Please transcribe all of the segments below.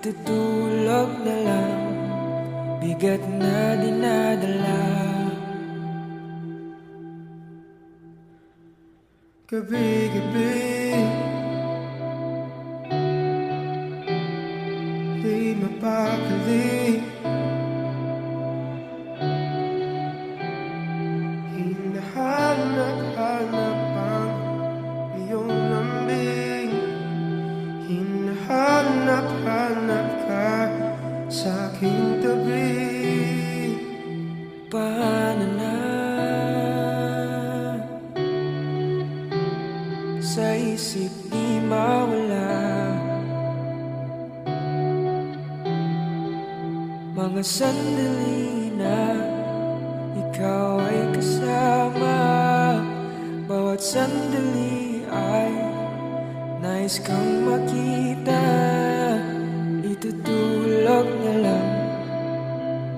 Itutulog na lang, bigat na dinadala. Gabi-gabi di mapakali, hinahanap-hanap ang iyong lambing, hinahanap-hanap ka sa aking tabi. Paano na sa isip di mawala mga sandali na ikaw ay kasama. Bawat sandali ay nais kang makita. Itutulog na lang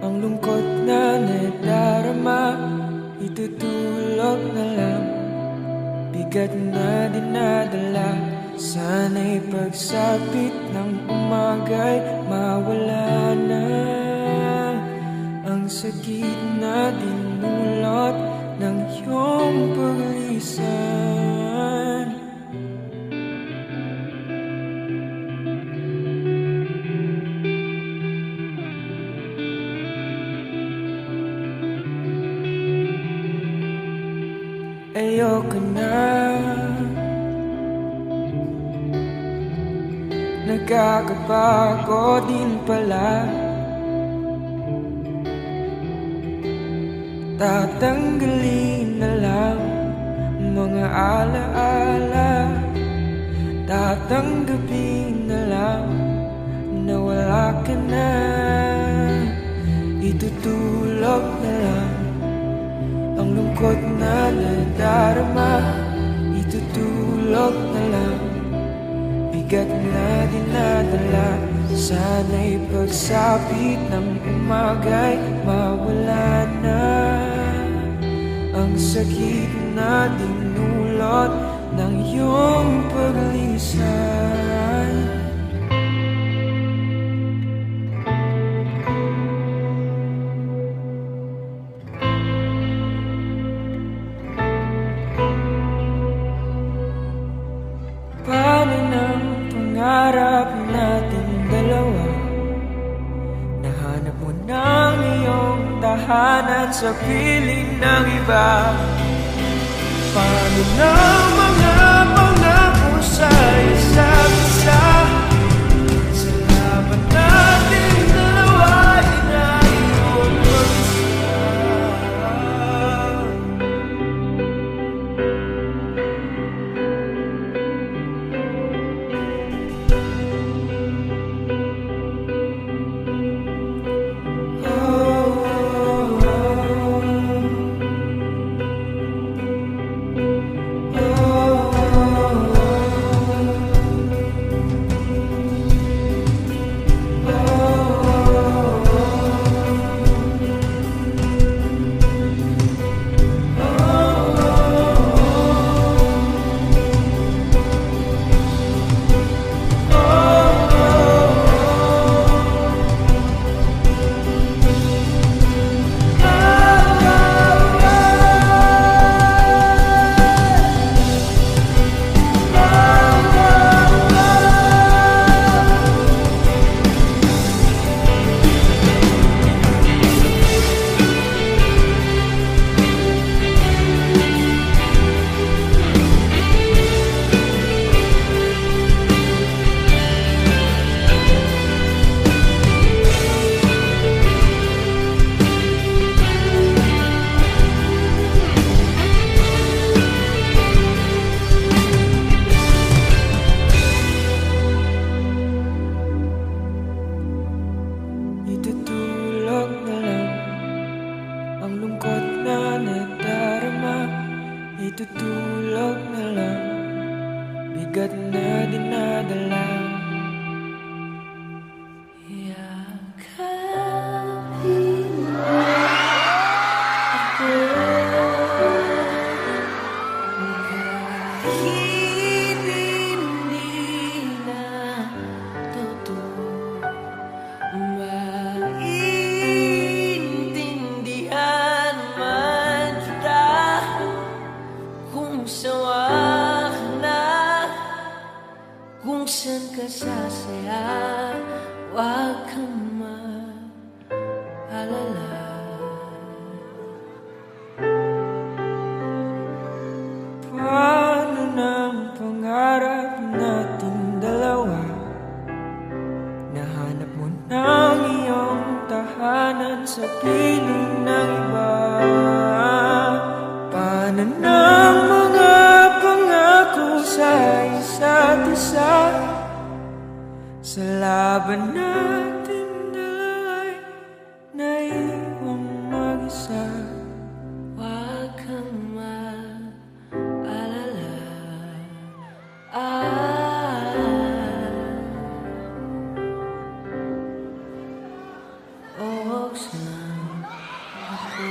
ang lungkot na nadarama. Itutulog na lang, bigat na dinadala. Sana'y pagsapit ng umaga'y mawala na ang sakit na dinulot ng iyong paglisan. Ayoko na, nagkakapagod din pala. Tatanggalin na lang mga alaala. Tatanggapin na lang na wala ka na. Itutulog na lang ang lungkot na nadarama. Itutulog na lang, bigat na dinadala. Sana'y pagsapit ng umaga'y mawala na ang sakit na dinulot ng iyong paglisan. Paano ng pangarap natin dalawa? Nahanap mo ng iyong tahanan sa piling ng iba. Paano ng mga pangako sa isa't isa? Salamat natin dalawa, inaiwan mo isa. nagsasasaya, huwag kang mag-alala. Paano ng pangarap natin dalawa? Nahanap mo ng iyong tahanan sa piling ng iba. Paano ng mga pangako sa isa't isa? Sa laban natin dalawa'y naiwang mag-isa. Huwag kang mag-alala. Buksan ako.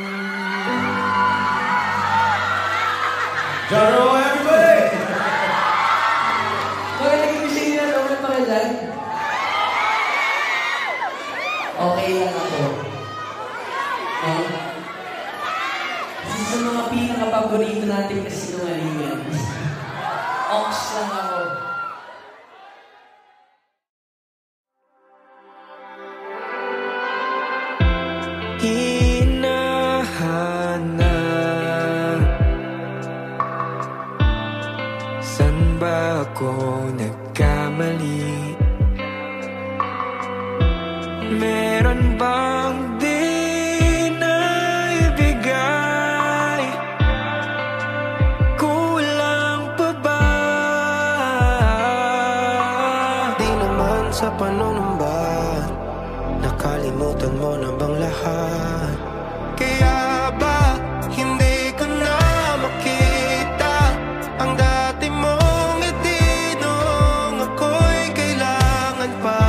Jaro, everybody! Bakit nag-ibig na naman ng pangalan? Okay lang ako. Kasi sa mga pinaka-paborito natin kasi sinungalingan. Ox lang ako. Hinahanap, san ba ako nagkamali? Meron bang di naibigay? Kulang pa ba? Di naman sa panunumba, nakalimutan mo na bang lahat? Kaya ba hindi ko na makita ang dati mong ngiti noong ako'y kailangan pa?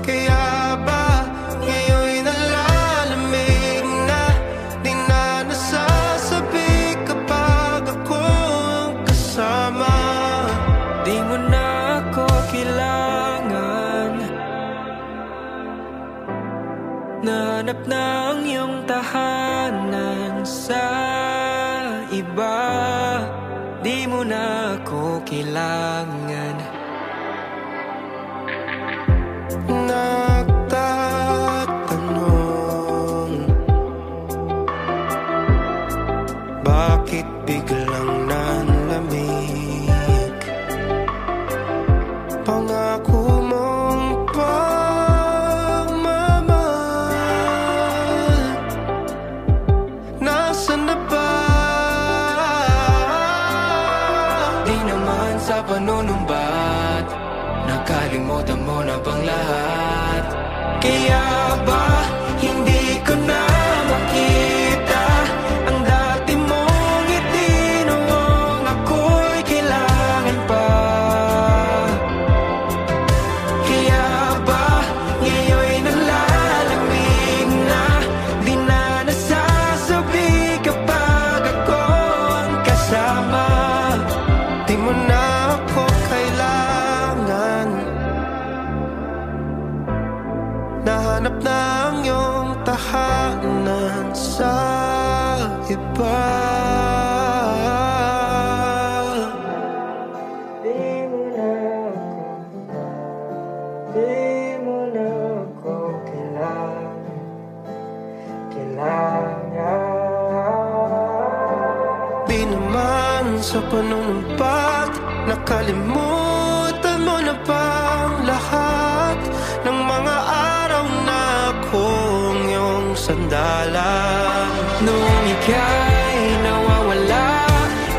Kaya ba ngayon'y nalalamig na di na nasasabi kapag akong kasama? Di mo na ako kailangan. Nahanap na ang iyong tahanan sa iba. Di mo na ako kailangan. Nagtatanong, bakit biglang nanlamig? Pangako mong pagmamahal, nasaan na ba? Di naman sa panunumbat, nakalimutan mo na bang lahat? Kaya ba hindi ko na makita ang dati mong ngiti noong ako'y kailangan pa? Kaya ba ngayon'y nalalamig na di na nasasabi kapag ako ang kasama? Di mo na ako kailangan. Nahanap na ang iyong tahanan sa iba. Di mo na ako kailangan. Di naman sa panunumpat, nakalimutan mo na bang lahat ng mga araw na akong iyong sandalan? Nung ika'y nawawala,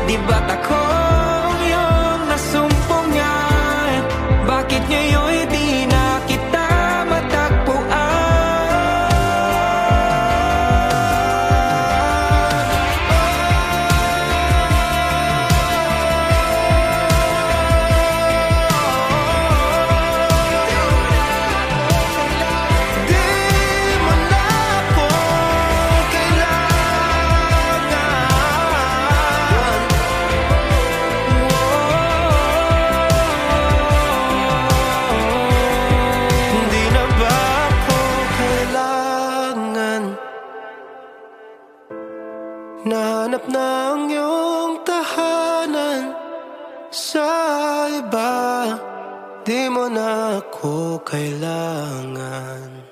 di ba't akong iyong nasumpungan? Bakit ngayon'y di na kita matagpuan? Di mo na ako kailangan. Hindi na ba ako kailangan? Nahanap na ang iyong tahanan sa iba. ba? Di mo na ako kailangan.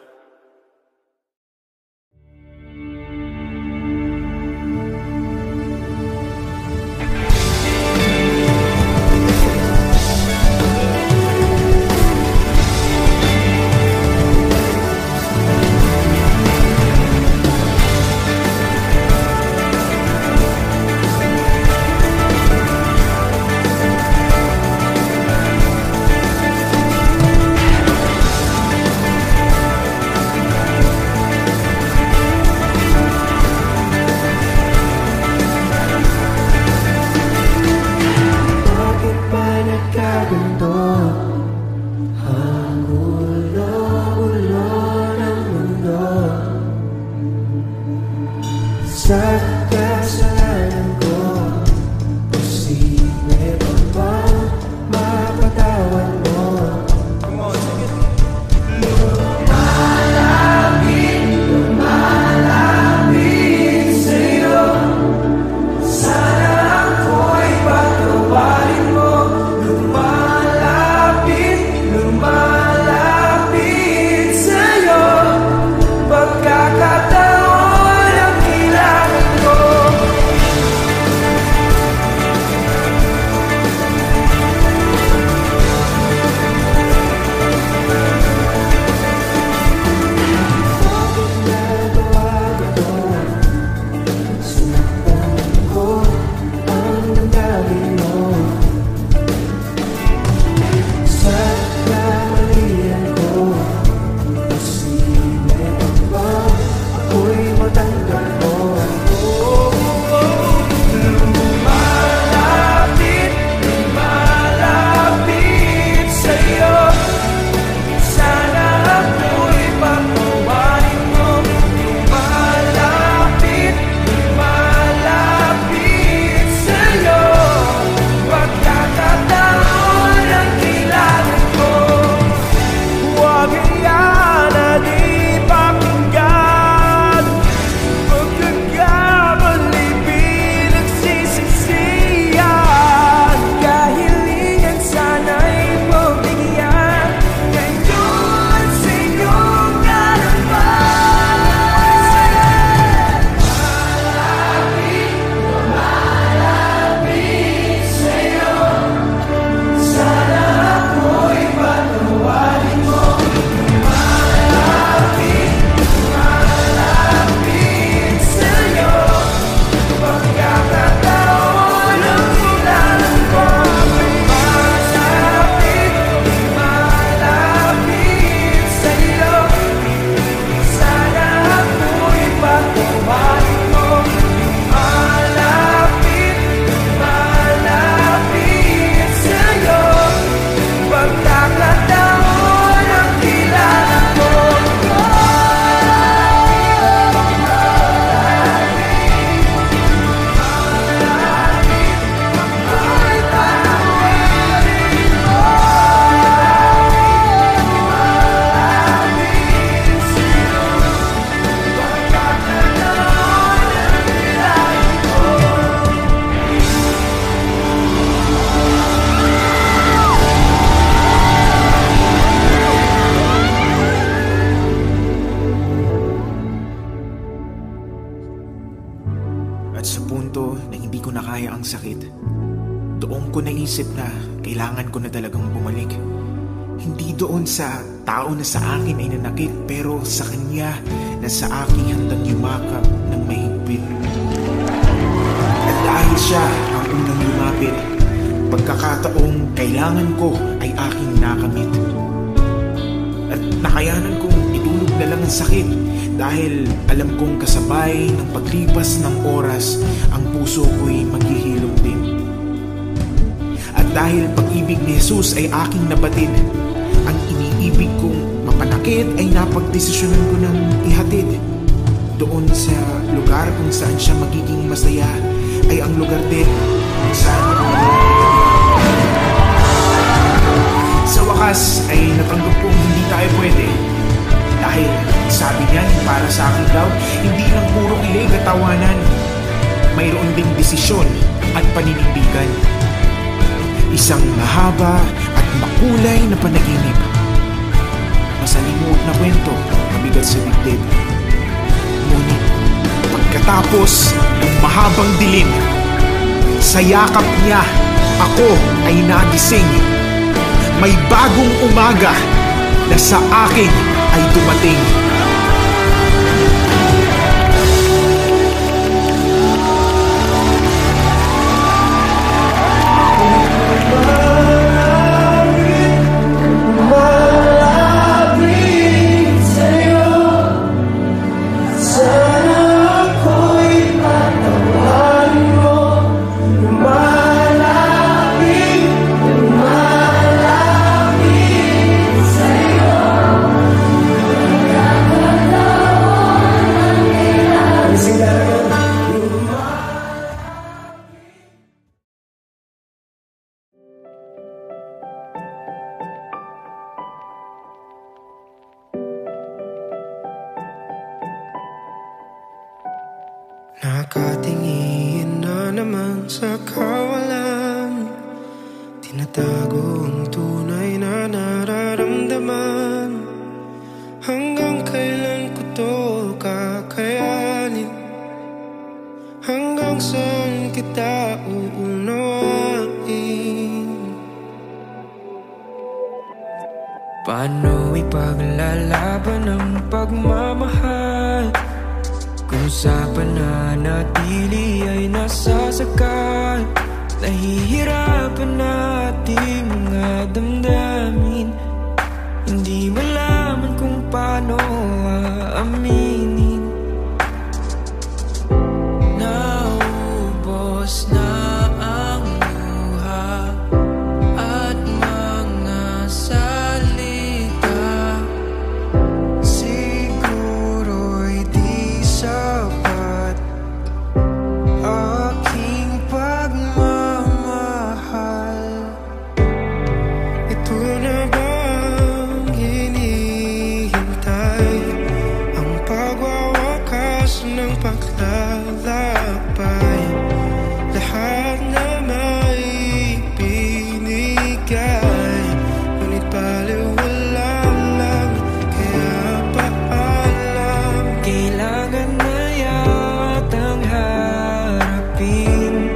naisip na kailangan ko na talagang bumalik. Hindi doon sa tao na sa akin ay nanakit, pero sa kanya na sa akin handang yumakap ng mahigpit. At dahil siya ang unang lumapit, pagkakataong kailangan ko ay aking nakamit. At nakayanan kong itulog na lang ang sakit, dahil alam kong kasabay ng paglipas ng oras, ang puso ko'y maghihilom din. At dahil pag-ibig ni Jesus ay aking nabatid, ang iniibig kong mapanakit ay napagdesisyonan ko ng ihatid. Doon sa lugar kung saan siya magiging masaya ay ang lugar din kung saan sa wakas ay natanggap kong hindi tayo pwede. Dahil sabi niya, para sa akin daw, hindi lang puro kilig at tawanan, mayroon ding desisyon at paninindigan. Isang mahaba at makulay na panaginip. Masalimuot na kwento, mabigat sa dibdib. Ngunit pagkatapos ng mahabang dilim, sa yakap niya ako ay nagising. May bagong umaga na sa akin ay dumating. Nakatingin na naman sa kawalan, tinatago ang tunay na nararamdaman. Hanggang kailan ko to kakayanin? Hanggang saan kita uunawain? Paano ipaglalaban ang pagmamahal kung sa pananatili ay nasasakal? Nahihirapan nating mga damdamin, hindi malaman kung paano aaminin. Naubos na ang luha at mga salita, siguro'y di sapat aking pagmamahal. Ito na bang hinihintay, ang pagwawakas ng paglalakbay? Lahat na may binigay, ngunit baliwala lang, kaya paalam. Kailangan na yatang harapin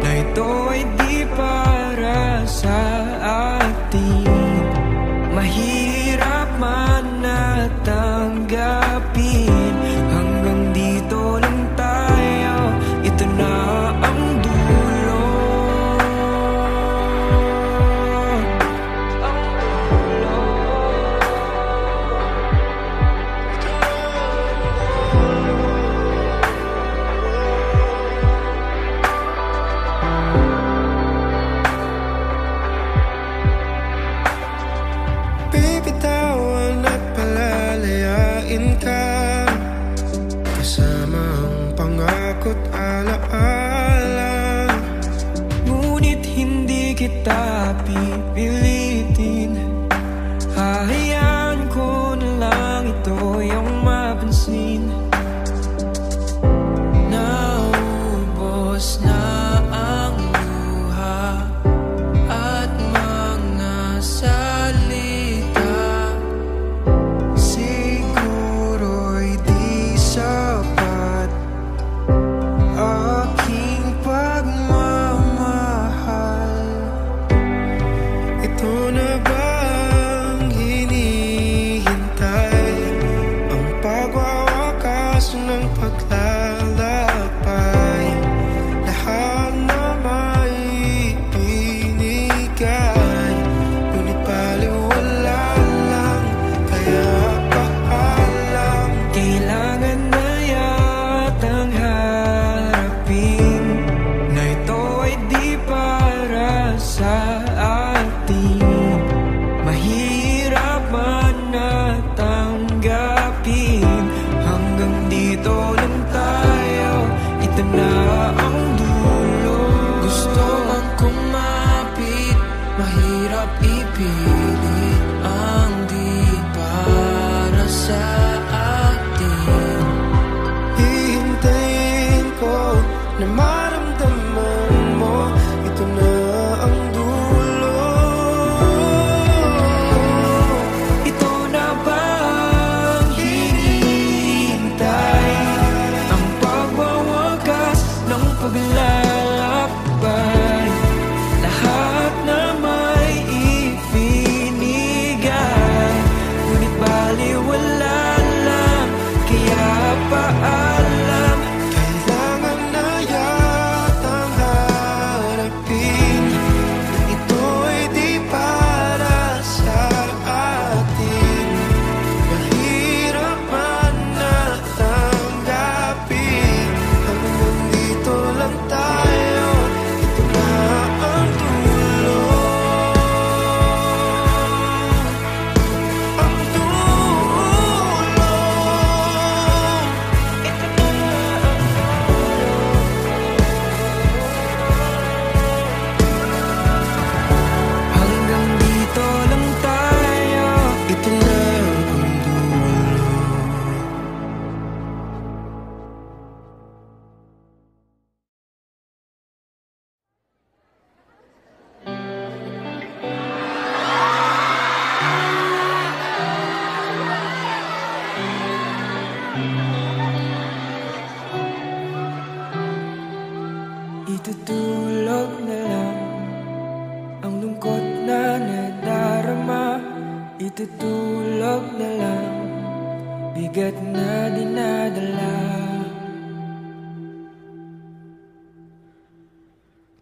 na ito ay di para sa atin. Mahirap man na tanggapin, hanggang dito lang tayo, ito na ang dulo. Ang dulo. Bibitawan at palalayain ka, kasama ang pangako't alaala. Ngunit hindi kita pipilitin, hahayaan ko na lang ito yung mapansin. Naubos na ang luha at mga salita, siguro'y di sapat aking pagmamahal. Ito na bang hinihintay, ang pagwawakas ng paglalakbay? Lahat na may binigay, ngunit baliwala lang, kaya paalam. Kailangan na yatang harapin na ito ay di para sa atin. Mahirap man na tanggapin, hanggang dito lang tayo, ito na ang dulo. Gusto ang kumapit, mahirap ipilit ang di para sa atin. Hihintayin ko na maramdaman mo, ito na ang dulo. itutulog na lang, bigat na dinadala.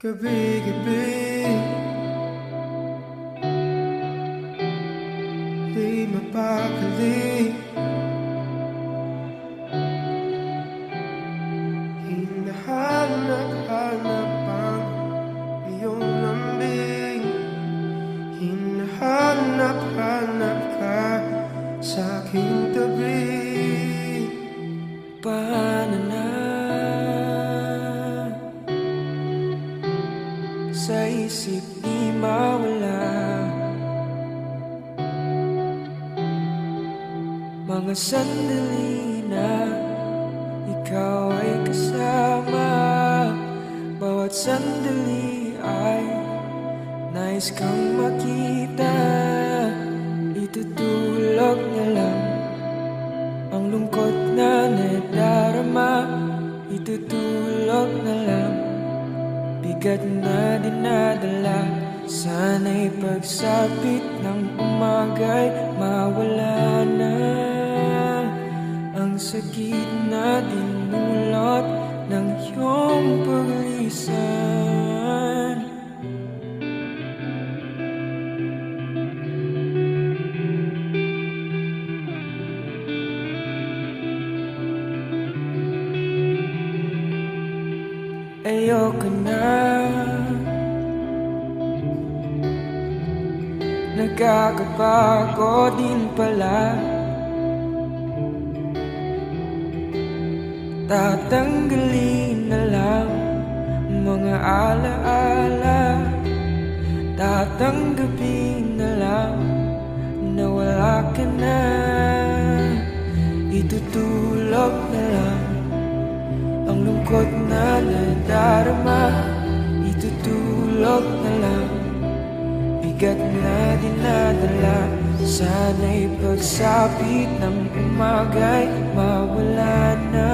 Gabi-gabi di mapakali, hinahanap-hanap ang iyong lambing, hinahanap-hanap ka sa aking tabi. Paano na sa isip di mawala mga sandali na ikaw ay kasama. Bawat sandali ay nais kang makita. Itutulog na lang ang lungkot na nadarama. Itutulog na lang, bigat na dinadala. Sana'y pagsapit ng umaga'y mawala na ang sakit na dinulot ng iyong paglisan. Ayoko na, nagkakapagod din pala. Tatanggalin na lang mga alaala, tatanggapin na lang na wala ka na. Itutulog na lang ang lungkot na nadarama. Itutulog na lang, bigat na dinadala. Sana'y pagsapit ng umaga'y mawala na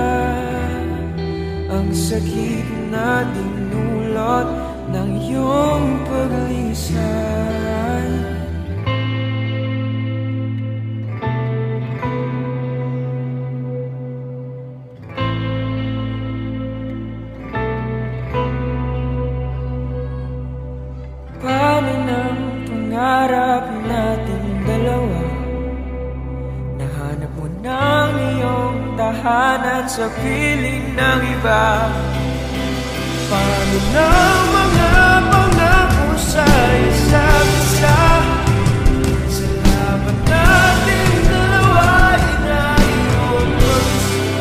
ang sakit na dinulot ng iyong paglisan. Paano ng pangarap nating dalawa? Nahanap mo ng iyong tahanan sa piling ng iba. Paano na mga pangako sa isa't isa? Salamat nating dalawa, inaiwan mag-isa.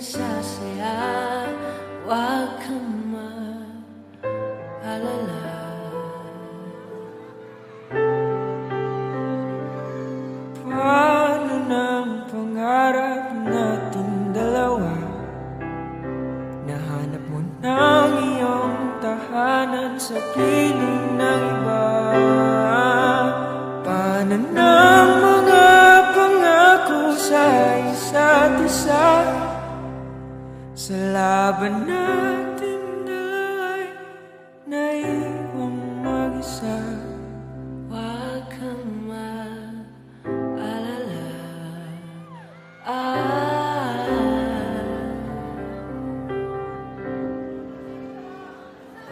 nasasaya, huwag kang mag-alala. Paano ng pangarap nating dalawa? Nahanap mo ng iyong tahanan sa piling ng iba. Paano ng mga pangako sa isa't isa? Sa laban natin dalawa'y naiwang mag-isa. Huwag kang mag-alala.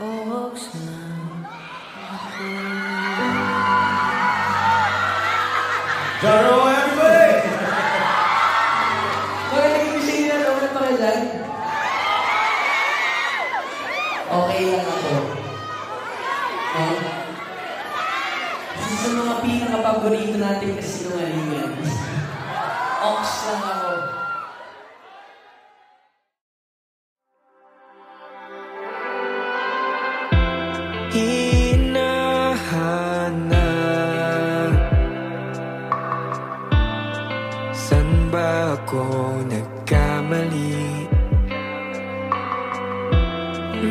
Ox lang ako. Jaro, everybody! Bakit nag-ibig na naman pa kayo dyan? Okay lang ako. Isa sa mga pinaka-paborito natin kasi sinungalingan. Ox lang ako. Hinahanap, san ba ako nagkamali?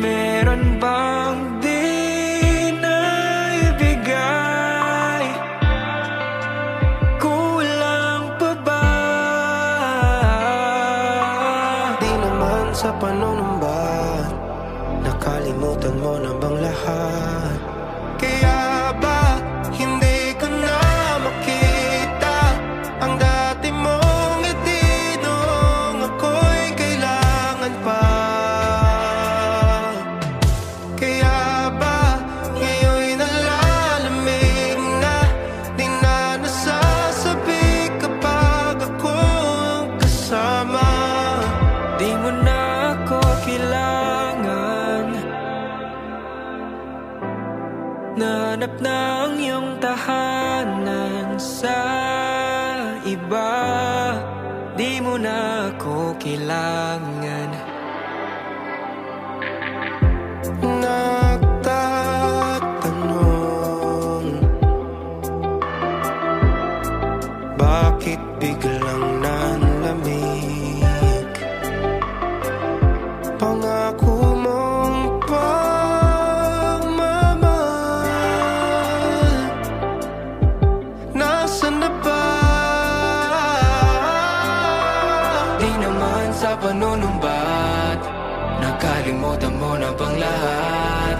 Meron bang di naibigay? Kulang pa ba? Di naman sa panunumba, nakalimutan mo na bang lahat? Kaya ba hindi ko na makita ang dati mong ngiti nung ako'y kailangan pa? Kaya ba ngayon'y nalalamig na di na nasasabi kapag ako ang kasama? Di mo na ako kailangan. Nahanap na ang iyong tahanan sa iba. Di mo na ako kailangan. Nagtatanong, bakit biglang nanlamig? Pangako mong pagmamahal, nasaan na ba? Di naman sa panunumbat, nakalimutan mo na bang lahat?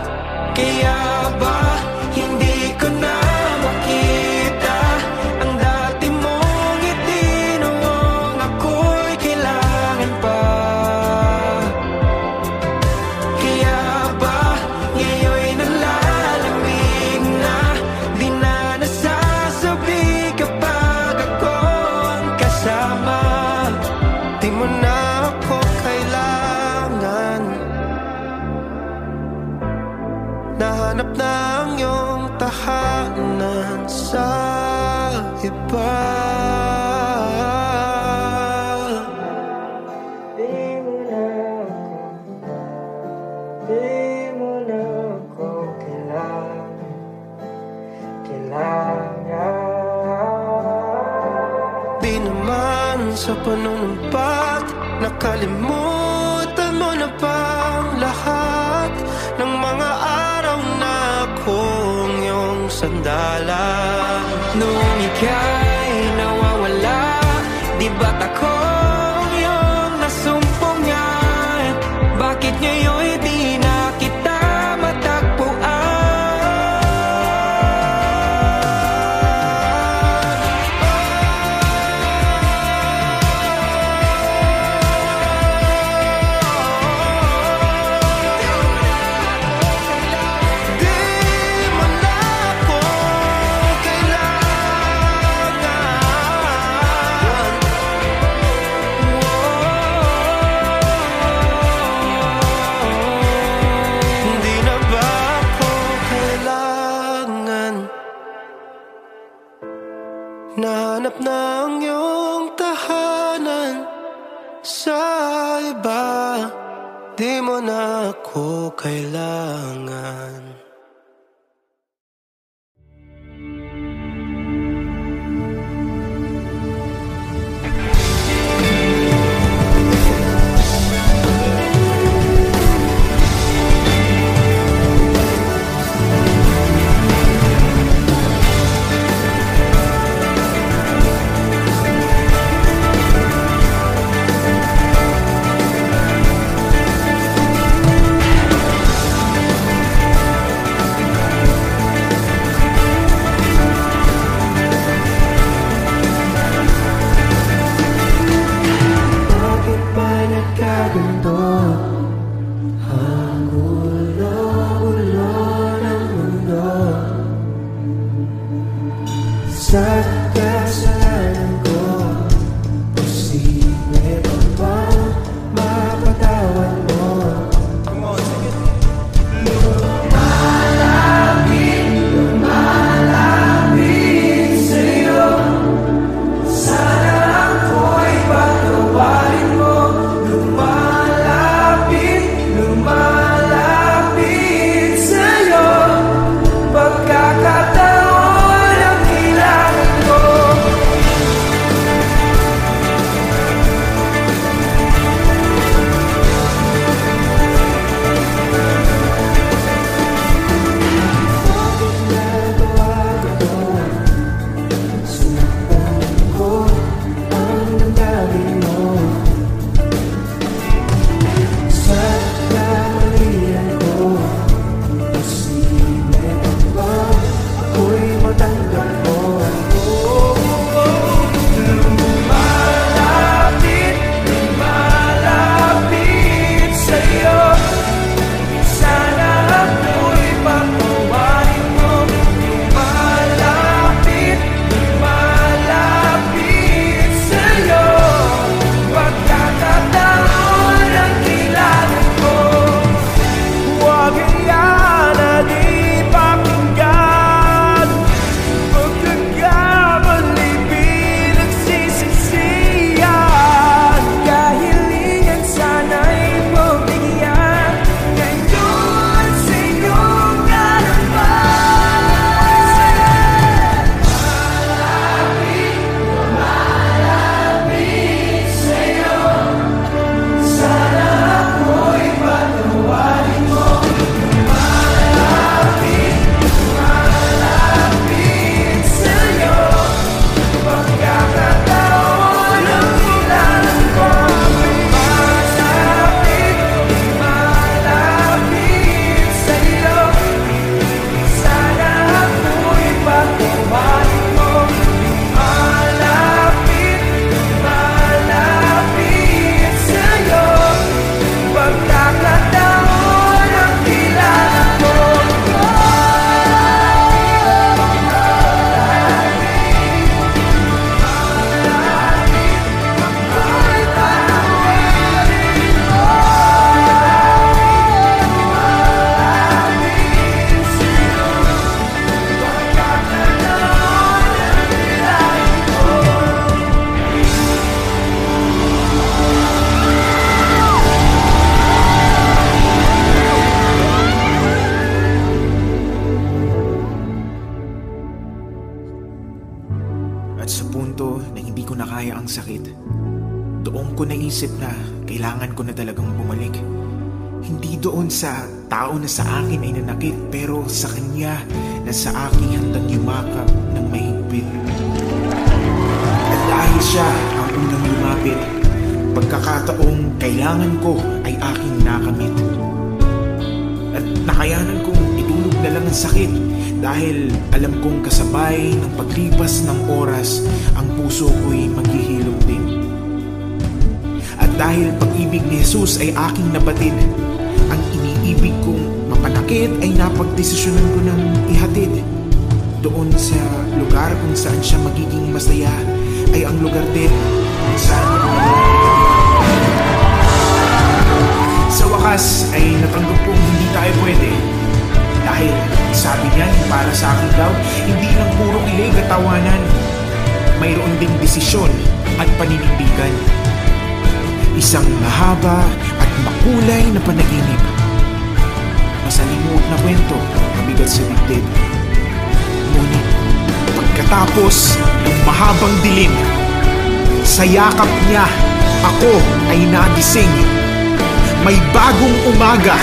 Kaya ba hindi ko na makita ang dati mong ngiti noong ako'y kailangan pa? Kaya ba ngayon'y nalalamig na di na nasasabi kapag ako ang kasama? Di mo na ako kailangan. Nahanap na ang iyong tahanan sa iba. Di mo na ako kailangan. Di naman sa panunumpat, nakalimutan mo na bang lahat ng mga araw na akong iyong sandalan? Nung ika'y nawawala, di ba't akong iyong nasumpungan? Bakit ngayon'y di na kita matagpuan? Nahanap na ang iyong tahanan sa iba, di mo na ako kailangan. sakit. Doon ko naisip na kailangan ko na talagang bumalik. Hindi doon sa tao na sa akin ay nanakit, pero sa kanya na sa akin handang yumakap ng mahigpit. At dahil siya ang unang lumapit, pagkakataong kailangan ko ay aking nakamit. At nakayanan kong itulog na lang ang sakit, dahil alam kong kasabay ng paglipas ng oras, ang puso ko'y maghihilom din. At dahil pag-ibig ni Jesus ay aking nabatid, ang iniibig kong mapanakit ay napagdesisyonan ko ng ihatid. Doon sa lugar kung saan siya magiging masaya ay ang lugar din kung saan sa wakas ay natanggap kong hindi tayo pwede. Dahil sabi niya, para sa akin daw, hindi lang puro kilig at tawanan, mayroon ding desisyon at paninindigan. Isang mahaba at makulay na panaginip. Masalimuot na kwento, mabigat sa dibdib. Ngunit pagkatapos ng mahabang dilim, sa yakap niya ako ay nagising. May bagong umaga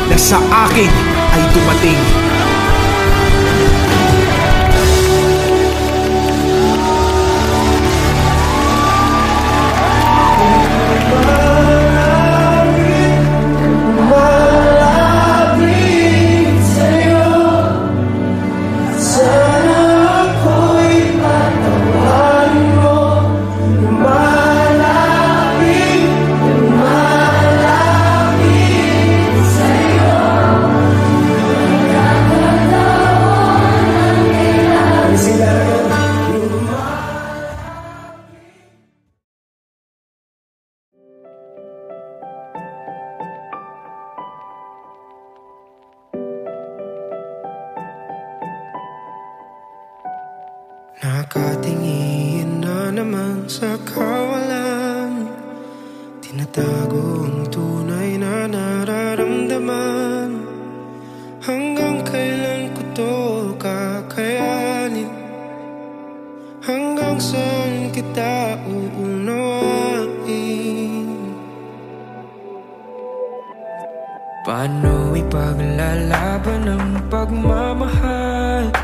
na sa akin ay dumating. Nakatingin na naman sa kawalan, tinatago ang tunay na nararamdaman. Hanggang kailan ko to kakayanin? Hanggang saan kita uunawain? Paano ipaglalaban ang pagmamahal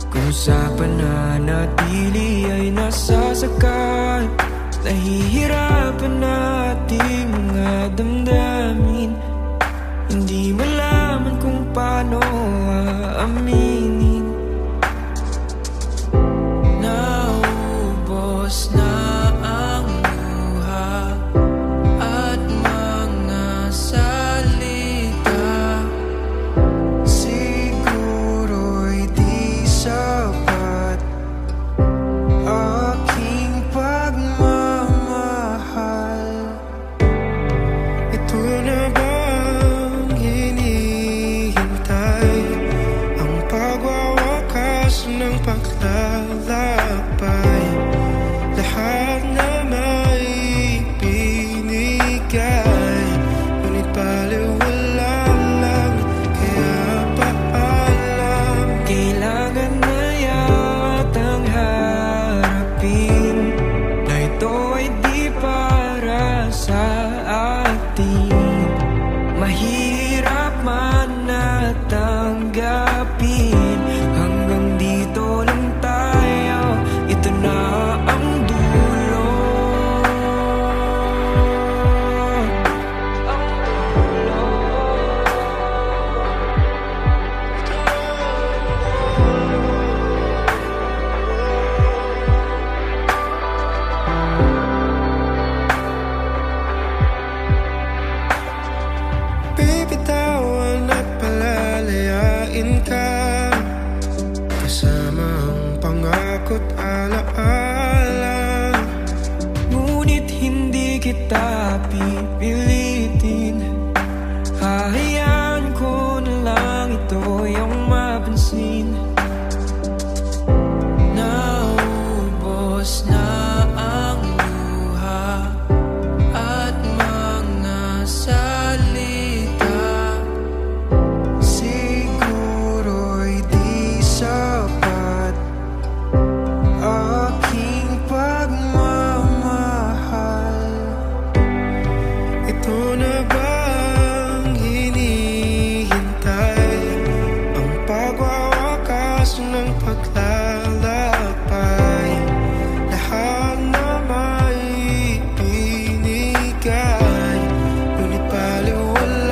kung sa pananatili ay nasasakal? Nahihirapan nating mga damdamin, hindi malaman kung paano aaminin. Naubos na ang luha at mga salita, siguro'y di sapat aking pagmamahal. Ito na bang hinihintay, ang pagwawakas ng paglalakbay? Lahat na may binigay, ngunit baliwala lang, kaya paalam. Kailangan na yatang harapin na ito ay di para sa atin. Mahirap man na tanggapin, hanggang dito lang tayo, ito na ang dulo. Bibitawan at palalayain ka, kasama ang pangako't alaala. Ngunit hindi kita pipilitin, hahayaan ko na lang ito yung mapansin. Naubos na ang luha at mga salita, siguro'y di sapat aking pagmamahal. Ito na bang hinihintay, ang pagwawakas ng paglalakbay? Lahat na may binigay, ngunit baliwala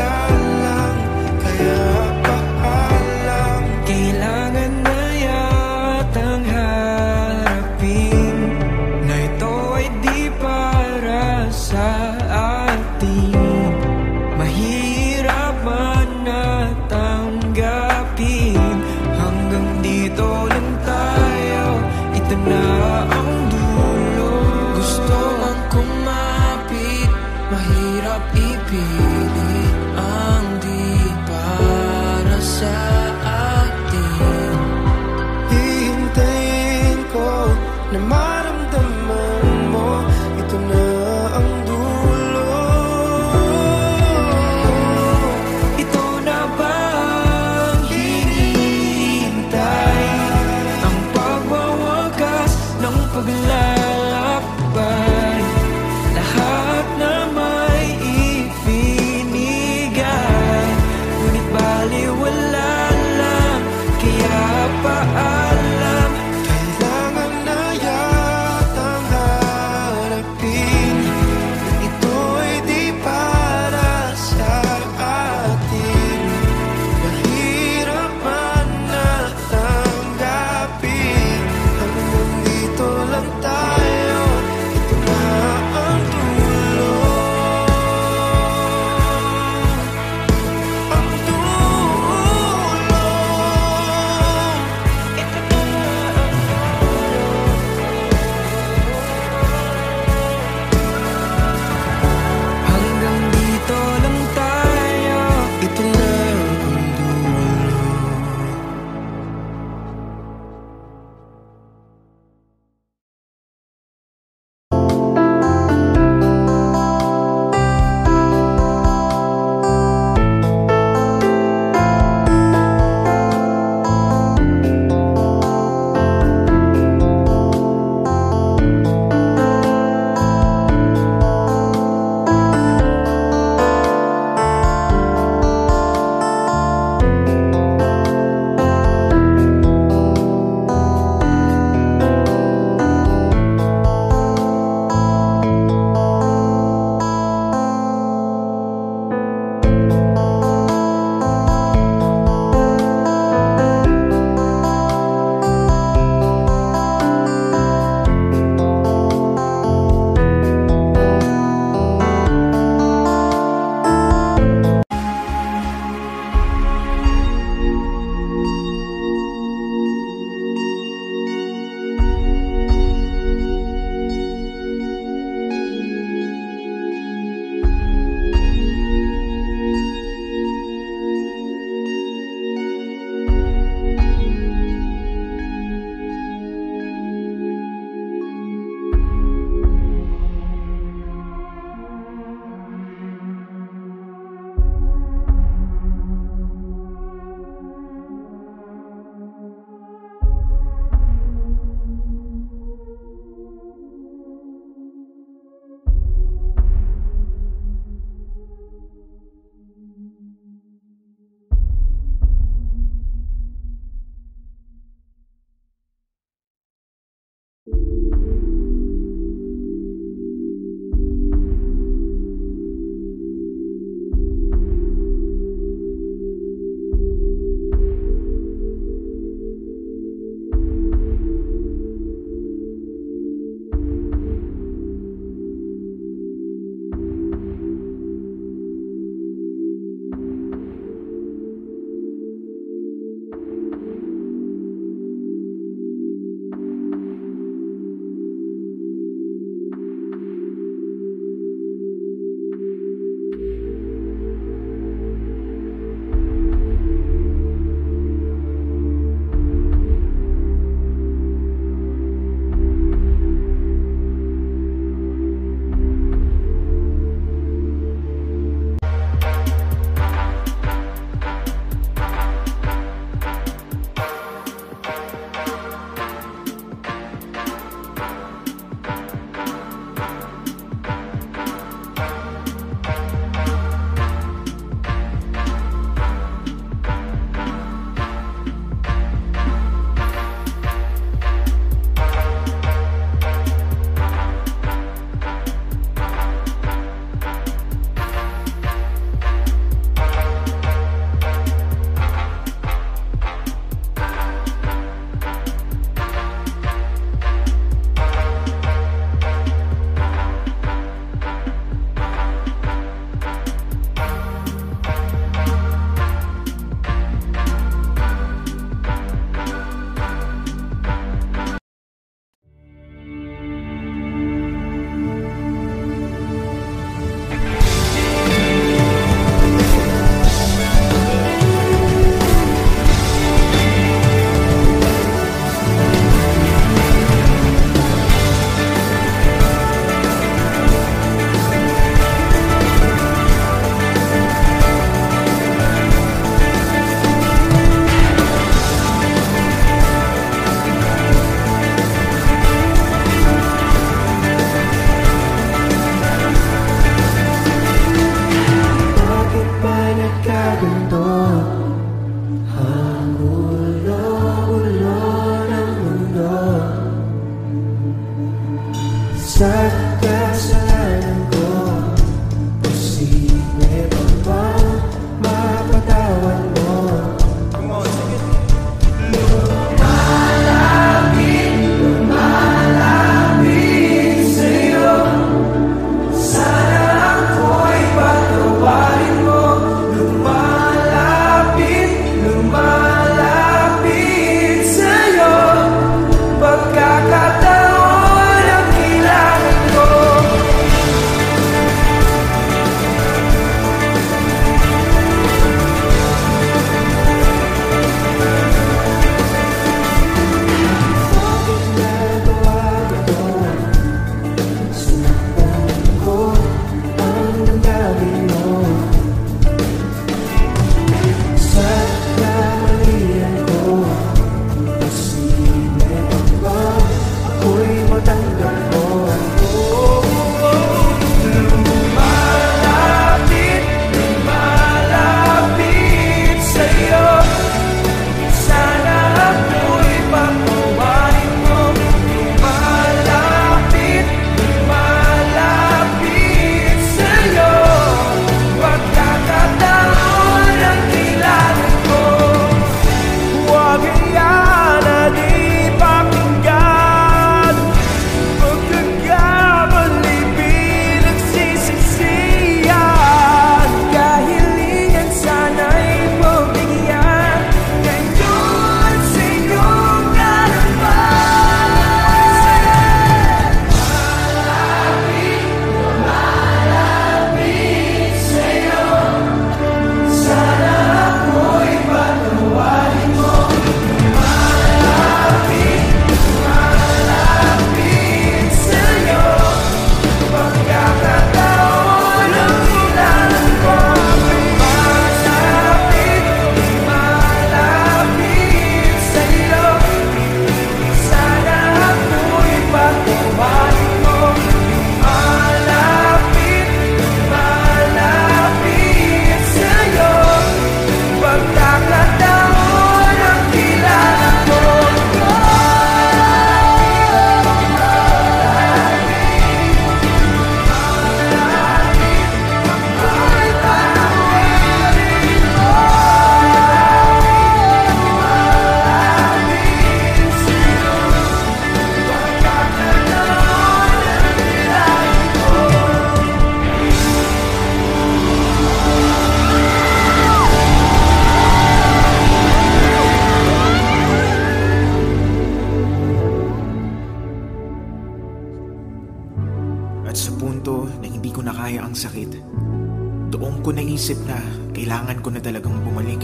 naisip na kailangan ko na talagang bumalik.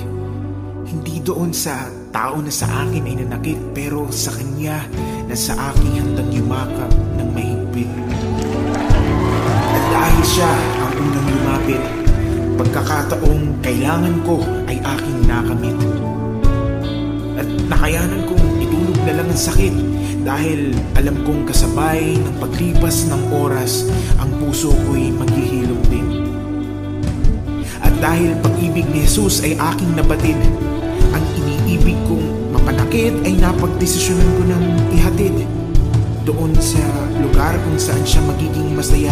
Hindi doon sa tao na sa akin ay nanakit, pero sa kanya na sa aking handang yumakap ng mahigpit. At dahil siya ang unang lumapit, pagkakataong kailangan ko ay aking nakamit. At nakayanan kong itulog na lang ang sakit, dahil alam kong kasabay ng paglipas ng oras, ang puso ko'y maghihilom din. At dahil pag-ibig ni Jesus ay aking nabatid, ang iniibig kong mapanakit ay napagdesisyonan ko ng ihatid. Doon sa lugar kung saan siya magiging masaya,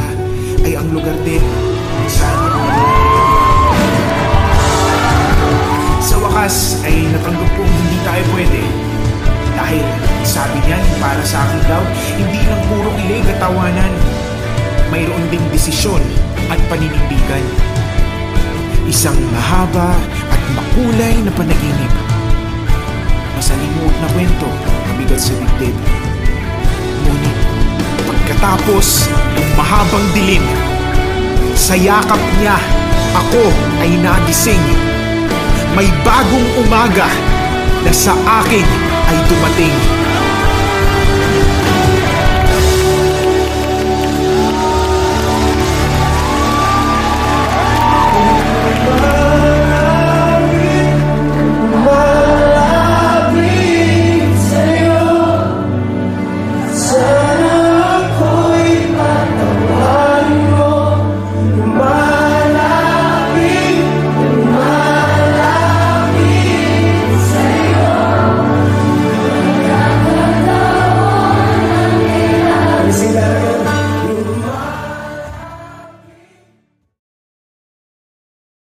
ay ang lugar din kung saan sa wakas ay natanggap kong hindi tayo pwede. Dahil sabi niya, para sa akin daw, hindi lang puro kilig at tawanan. Mayroon ding desisyon at paninindigan. Isang mahaba at makulay na panaginip. Masalimuot na kwento, mabigat sa dibdib. Ngunit pagkatapos ng mahabang dilim, sa yakap niya, ako ay nagising. May bagong umaga na sa akin ay dumating.